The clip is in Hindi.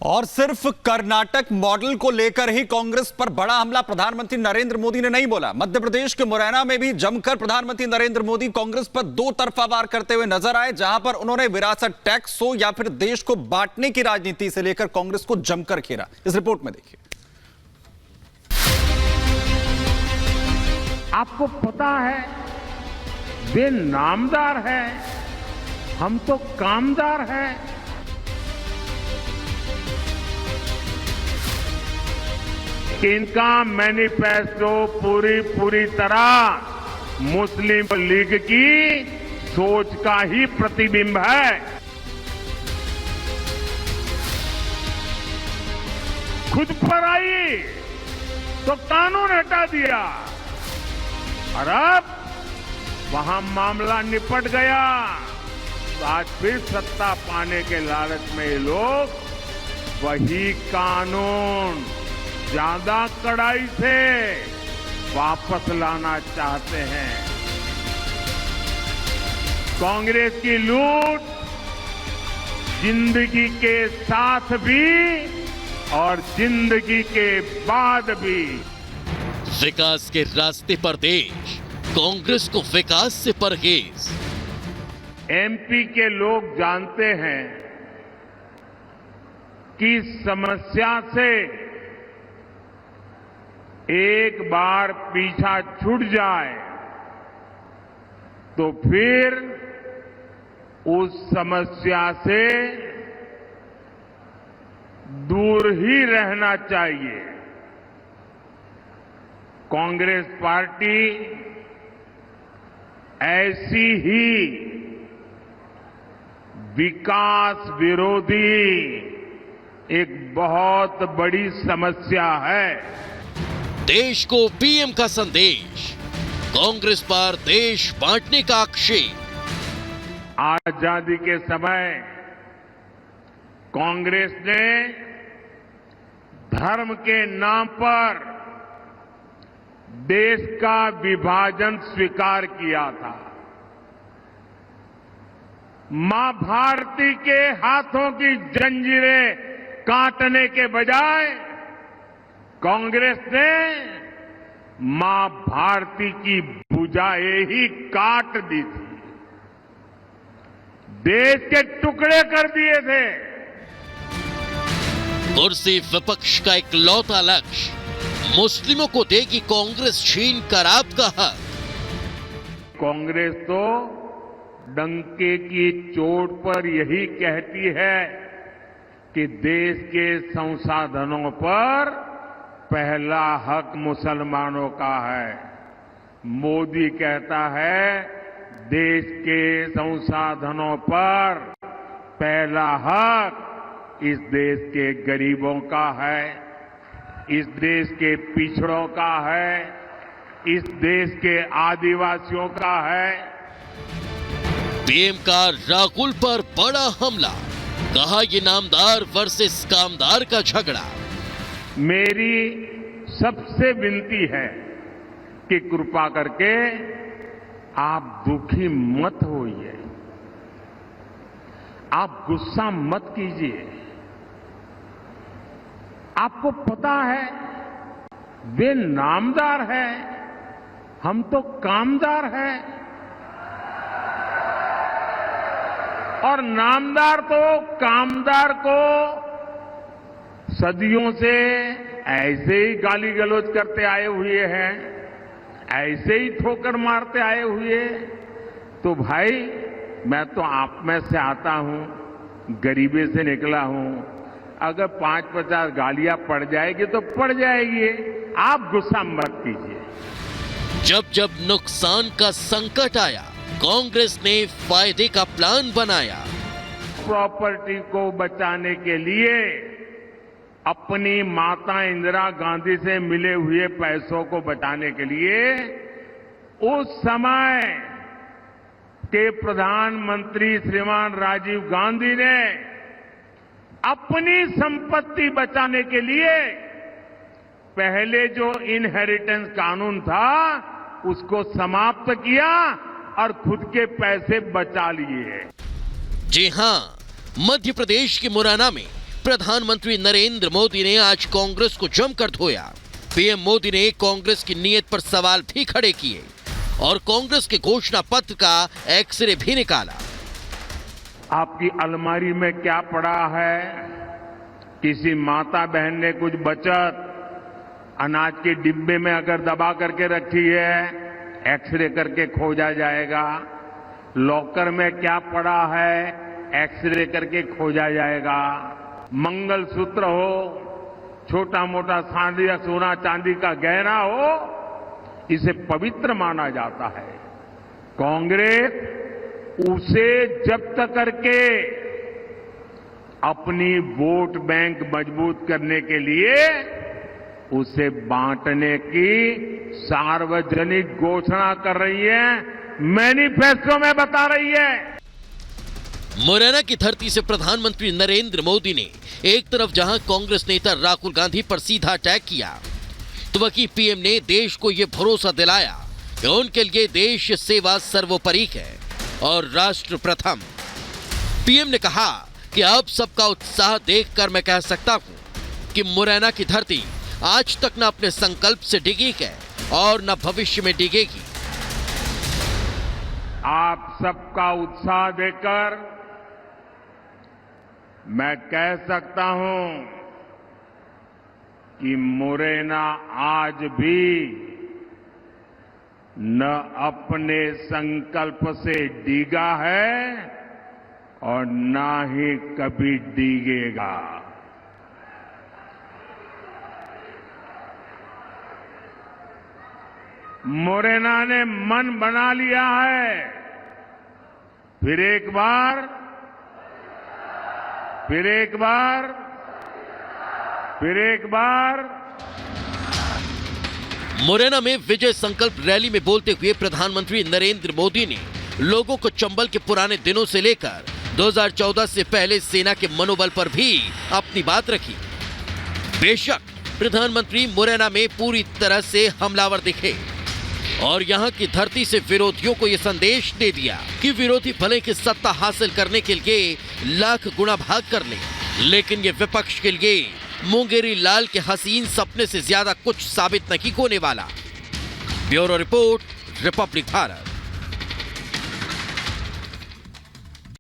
और सिर्फ कर्नाटक मॉडल को लेकर ही कांग्रेस पर बड़ा हमला प्रधानमंत्री नरेंद्र मोदी ने नहीं बोला। मध्य प्रदेश के मुरैना में भी जमकर प्रधानमंत्री नरेंद्र मोदी कांग्रेस पर दो तरफा वार करते हुए नजर आए, जहां पर उन्होंने विरासत टैक्स हो या फिर देश को बांटने की राजनीति से लेकर कांग्रेस को जमकर घेरा। इस रिपोर्ट में देखिए। आपको पता है वे नामदार है, हम तो कामदार हैं। इनका मैनिफेस्टो पूरी तरह मुस्लिम लीग की सोच का ही प्रतिबिंब है। खुद पर आई तो कानून हटा दिया और अब वहां मामला निपट गया, तो आज फिर सत्ता पाने के लालच में ये लोग वही कानून ज्यादा कड़ाई से वापस लाना चाहते हैं। कांग्रेस की लूट जिंदगी के साथ भी और जिंदगी के बाद भी। विकास के रास्ते पर देश, कांग्रेस को विकास से परहेज। एमपी के लोग जानते हैं कि समस्या से एक बार पीछा छूट जाए तो फिर उस समस्या से दूर ही रहना चाहिए। कांग्रेस पार्टी ऐसी ही विकास विरोधी एक बहुत बड़ी समस्या है। देश को पीएम का संदेश, कांग्रेस पर देश बांटने का आक्षेप। आजादी के समय कांग्रेस ने धर्म के नाम पर देश का विभाजन स्वीकार किया था। मां भारती के हाथों की जंजीरें काटने के बजाय कांग्रेस ने मां भारती की भुजाएं ही काट दी थी, देश के टुकड़े कर दिए थे। कुर्सी विपक्ष का एक लौता लक्ष्य, मुस्लिमों को देगी कांग्रेस छीन कर आपका हक। कांग्रेस तो डंके की चोट पर यही कहती है कि देश के संसाधनों पर पहला हक मुसलमानों का है। मोदी कहता है देश के संसाधनों पर पहला हक इस देश के गरीबों का है, इस देश के पिछड़ों का है, इस देश के आदिवासियों का है। पीएम का राहुल पर बड़ा हमला, कहा ये नामदार वर्सेस कामदार का झगड़ा। मेरी सबसे विनती है कि कृपा करके आप दुखी मत होइए, आप गुस्सा मत कीजिए। आपको पता है वे नामदार है, हम तो कामदार हैं। और नामदार तो कामदार को सदियों से ऐसे ही गाली गलौज करते आए हुए हैं, ऐसे ही ठोकर मारते आए हुए। तो भाई मैं तो आप में से आता हूं, गरीबी से निकला हूं। अगर 5-50 गालियां पड़ जाएगी तो पड़ जाएगी, आप गुस्सा मत कीजिए। जब जब नुकसान का संकट आया, कांग्रेस ने फायदे का प्लान बनाया। प्रॉपर्टी को बचाने के लिए अपनी माता इंदिरा गांधी से मिले हुए पैसों को बचाने के लिए उस समय के प्रधानमंत्री श्रीमान राजीव गांधी ने अपनी संपत्ति बचाने के लिए पहले जो इनहेरिटेंस कानून था उसको समाप्त किया और खुद के पैसे बचा लिए। जी हां, मध्य प्रदेश के मुरैना में प्रधानमंत्री नरेंद्र मोदी ने आज कांग्रेस को जमकर धोया। पीएम मोदी ने कांग्रेस की नीयत पर सवाल भी खड़े किए और कांग्रेस के घोषणा पत्र का एक्सरे भी निकाला। आपकी अलमारी में क्या पड़ा है? किसी माता बहन ने कुछ बचत अनाज के डिब्बे में अगर दबा करके रखी है, एक्सरे करके खोजा जाएगा। लॉकर में क्या पड़ा है, एक्सरे करके खोजा जाएगा। मंगलसूत्र हो, छोटा मोटा सांदिया सोना चांदी का गहना हो, इसे पवित्र माना जाता है। कांग्रेस उसे जब्त करके अपनी वोट बैंक मजबूत करने के लिए उसे बांटने की सार्वजनिक घोषणा कर रही है, मैनिफेस्टो में बता रही है। मुरैना की धरती से प्रधानमंत्री नरेंद्र मोदी ने एक तरफ जहां कांग्रेस नेता राहुल गांधी पर सीधा अटैक किया, तो वहीं पीएम ने देश को यह भरोसा दिलाया कि उनके लिए देश सेवा सर्वोपरि है और राष्ट्र प्रथम। पीएम ने कहा कि अब सबका उत्साह देखकर मैं कह सकता हूं कि मुरैना की धरती आज तक न अपने संकल्प से डिगी है और न भविष्य में डिगेगी। आप सबका उत्साह देखकर मैं कह सकता हूं कि मुरैना आज भी न अपने संकल्प से डिगा है और न ही कभी डिगेगा। मुरैना ने मन बना लिया है। फिर एक बार मुरैना में विजय संकल्प रैली में बोलते हुए प्रधानमंत्री नरेंद्र मोदी ने लोगों को चंबल के पुराने दिनों से लेकर 2014 से पहले सेना के मनोबल पर भी अपनी बात रखी। बेशक प्रधानमंत्री मुरैना में पूरी तरह से हमलावर दिखे और यहां की धरती से विरोधियों को यह संदेश दे दिया कि विरोधी भले की सत्ता हासिल करने के लिए लाख गुना भाग कर ले, लेकिन ये विपक्ष के लिए मुंगेरी लाल के हसीन सपने से ज्यादा कुछ साबित नहीं होने वाला। Bureau report, Republic Bharat.